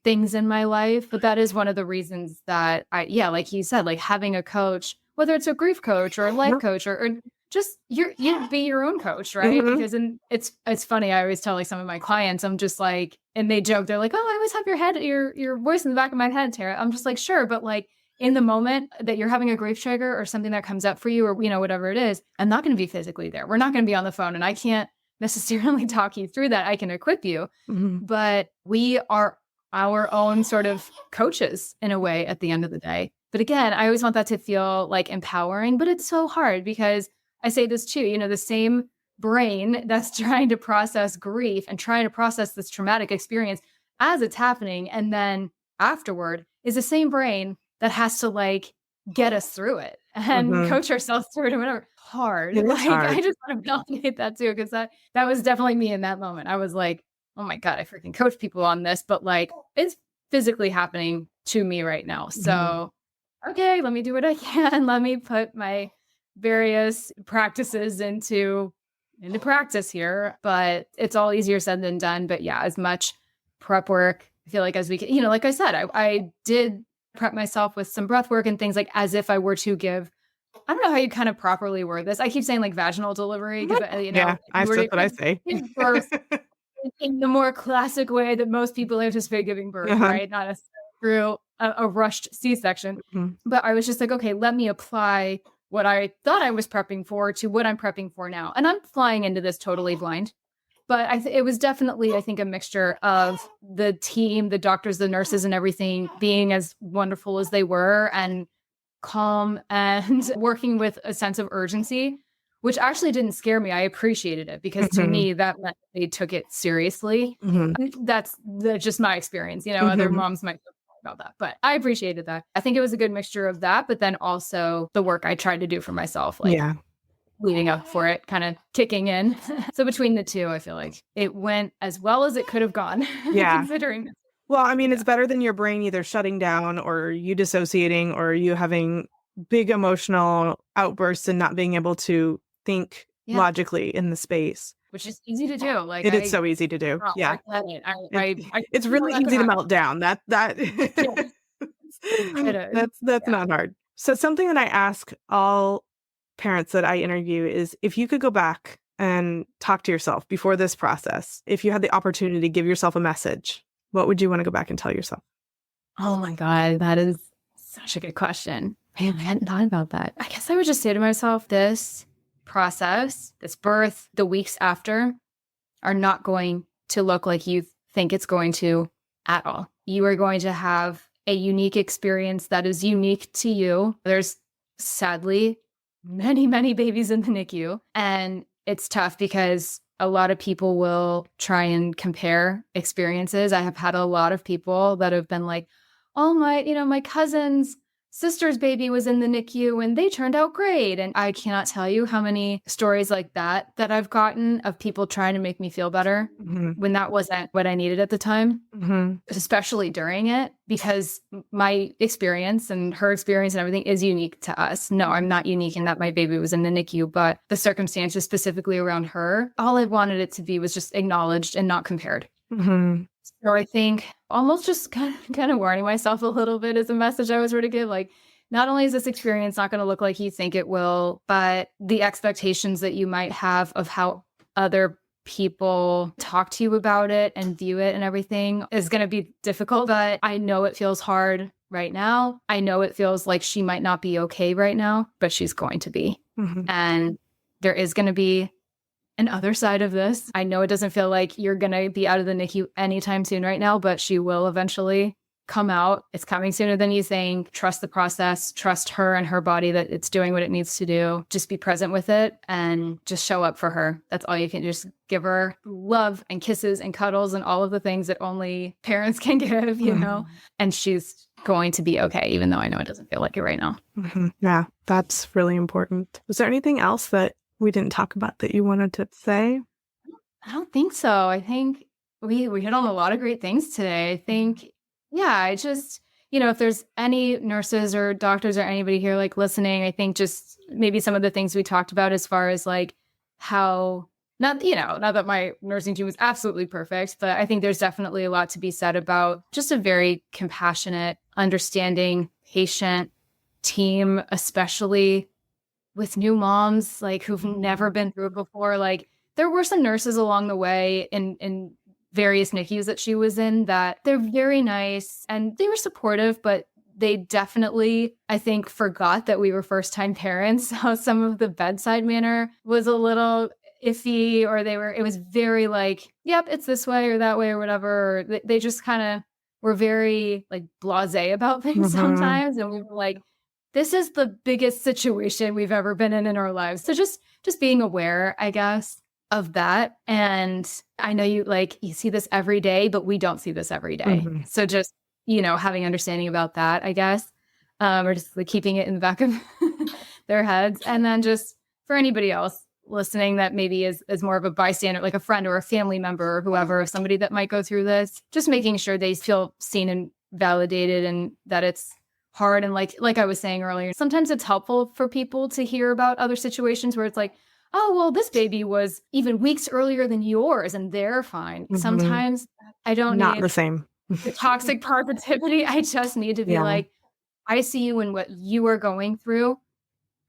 things in my life. But that is one of the reasons that like you said, like having a coach, whether it's a grief coach or a life coach or just you be your own coach, right? Mm-hmm. Because it's funny. I always tell like some of my clients, I'm just like, and they joke, they're like, "Oh, I always have your voice in the back of my head, Tara." I'm just like, sure, but like in the moment that you're having a grief trigger or something that comes up for you, or whatever it is, I'm not going to be physically there. We're not going to be on the phone, and I can't necessarily talk you through that. I can equip you, but we are our own sort of coaches in a way at the end of the day. But again, I always want that to feel like empowering, but it's so hard, because I say this too, the same brain that's trying to process grief and trying to process this traumatic experience as it's happening. And then afterward is the same brain that has to like get us through it and coach ourselves through it or whatever. Hard. It is Like hard. I just want to validate that too, because that was definitely me in that moment. I was like, oh my God, I freaking coach people on this, but like it's physically happening to me right now. So okay, let me do what I can. Let me put my various practices into practice here, but it's all easier said than done. But yeah, as much prep work, I feel like as we can, like I said, I did prep myself with some breath work and things like as if I were to give, I don't know how you kind of properly word this. I keep saying like vaginal delivery because, that's what I say. Give birth in the more classic way that most people anticipate giving birth, right? Not necessarily through a rushed C-section. But I was just like, okay, let me apply what I thought I was prepping for to what I'm prepping for now. And I'm flying into this totally blind. But it was definitely, I think, a mixture of the team, the doctors, the nurses, and everything being as wonderful as they were and calm and working with a sense of urgency, which actually didn't scare me. I appreciated it because to me, that meant they took it seriously. That's just my experience. Other moms might about that, but I appreciated that. I think it was a good mixture of that, but then also the work I tried to do for myself, leading up for it kind of kicking in. So between the two, I feel like it went as well as it could have gone. Considering. Well, I mean, it's better than your brain either shutting down or you dissociating or you having big emotional outbursts and not being able to think logically in the space. Which is easy to do. Like it's so easy to do. It's really easy to melt down. That's not hard. So something that I ask all parents that I interview is if you could go back and talk to yourself before this process, if you had the opportunity to give yourself a message, what would you want to go back and tell yourself? Oh my God, that is such a good question. Man, I hadn't thought about that. I guess I would just say to myself, this process, this birth, the weeks after are not going to look like you think it's going to at all. You are going to have a unique experience that is unique to you. There's sadly many, many babies in the NICU, and it's tough because a lot of people will try and compare experiences. I have had a lot of people that have been like, oh, my cousin's sister's baby was in the NICU and they turned out great. And I cannot tell you how many stories like that I've gotten of people trying to make me feel better when that wasn't what I needed at the time, especially during it, because my experience and her experience and everything is unique to us. No, I'm not unique in that my baby was in the NICU, but the circumstances specifically around her, all I wanted it to be was just acknowledged and not compared. So I think almost just kind of warning myself a little bit is a message I was ready to give. Like, not only is this experience not going to look like you think it will, but the expectations that you might have of how other people talk to you about it and view it and everything is going to be difficult. But I know it feels hard right now. I know it feels like she might not be okay right now, but she's going to be. And there is going to be an other side of this. I know it doesn't feel like you're going to be out of the NICU anytime soon right now, but she will eventually come out. It's coming sooner than you think. Trust the process. Trust her and her body that it's doing what it needs to do. Just be present with it and just show up for her. That's all you can do. Just give her love and kisses and cuddles and all of the things that only parents can give, and she's going to be okay, even though I know it doesn't feel like it right now. Yeah, that's really important. Was there anything else that we didn't talk about that you wanted to say? I don't think so. I think we hit on a lot of great things today. I think, I just, if there's any nurses or doctors or anybody here like listening, I think just maybe some of the things we talked about as far as like how, not that my nursing team was absolutely perfect, but I think there's definitely a lot to be said about just a very compassionate, understanding, patient team, especially with new moms, like who've never been through it before. Like there were some nurses along the way in various NICUs that she was in that they're very nice and they were supportive, but they definitely, I think, forgot that we were first-time parents. How some of the bedside manner was a little iffy, or it was very like, yep, it's this way or that way or whatever. Or they just kind of were very like blasé about things sometimes. And we were like, this is the biggest situation we've ever been in our lives. So just being aware, I guess. of that. And I know you see this every day, but we don't see this every day. Mm-hmm. So just, having understanding about that, I guess, or just keeping it in the back of their heads. And then just for anybody else listening that maybe is more of a bystander, like a friend or a family member or whoever, somebody that might go through this, just making sure they feel seen and validated, and that it's hard. And like I was saying earlier, sometimes it's helpful for people to hear about other situations where it's like, oh, well, this baby was even weeks earlier than yours and they're fine. Mm-hmm. Sometimes I don't Not need the same. the toxic positivity. I just need to be like, I see you in what you are going through.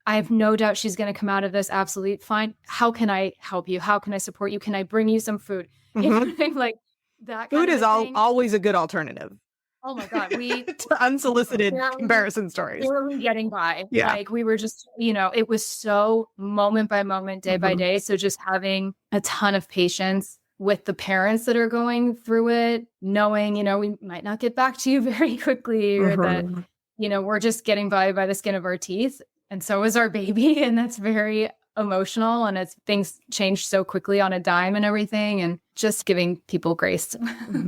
I have no doubt she's going to come out of this absolutely fine. How can I help you? How can I support you? Can I bring you some food? Mm-hmm. Like that. Food is always a good alternative. Oh my God. To unsolicited comparison stories. We were getting by. Yeah. Like we were just, it was so moment by moment, day by day. So just having a ton of patience with the parents that are going through it, knowing, we might not get back to you very quickly, or that, we're just getting by the skin of our teeth. And so is our baby. And that's very emotional. And things change so quickly on a dime and everything. And just giving people grace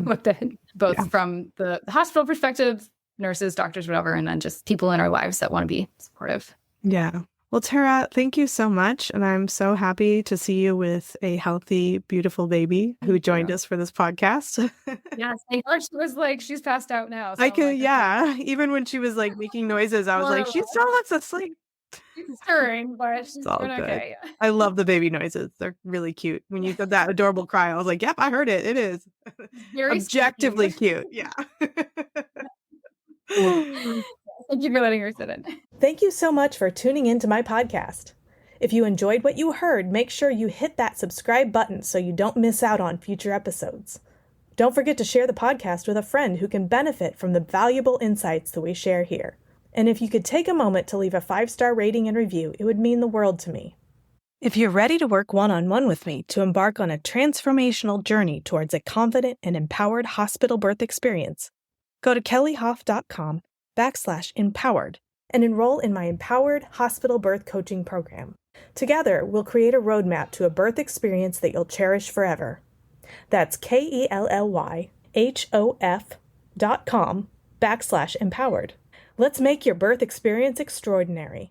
with it, both from the hospital perspective, nurses, doctors, whatever, and then just people in our lives that want to be supportive. Yeah. Well, Tara, thank you so much. And I'm so happy to see you with a healthy, beautiful baby who joined us for this podcast. Yes. She was like, she's passed out now. So Even when she was like making noises, I was like, she still looks asleep. She's stirring, but she's doing okay. I love the baby noises. They're really cute. When you did that adorable cry, I was like, yep, I heard it. It is very objectively cute. Yeah. Thank you for letting her sit in. Thank you so much for tuning into my podcast. If you enjoyed what you heard, make sure you hit that subscribe button so you don't miss out on future episodes. Don't forget to share the podcast with a friend who can benefit from the valuable insights that we share here. And if you could take a moment to leave a 5-star rating and review, it would mean the world to me. If you're ready to work one-on-one with me to embark on a transformational journey towards a confident and empowered hospital birth experience, go to kellyhoff.com/empowered and enroll in my Empowered Hospital Birth Coaching Program. Together, we'll create a roadmap to a birth experience that you'll cherish forever. That's kellyhoff.com/empowered. Let's make your birth experience extraordinary.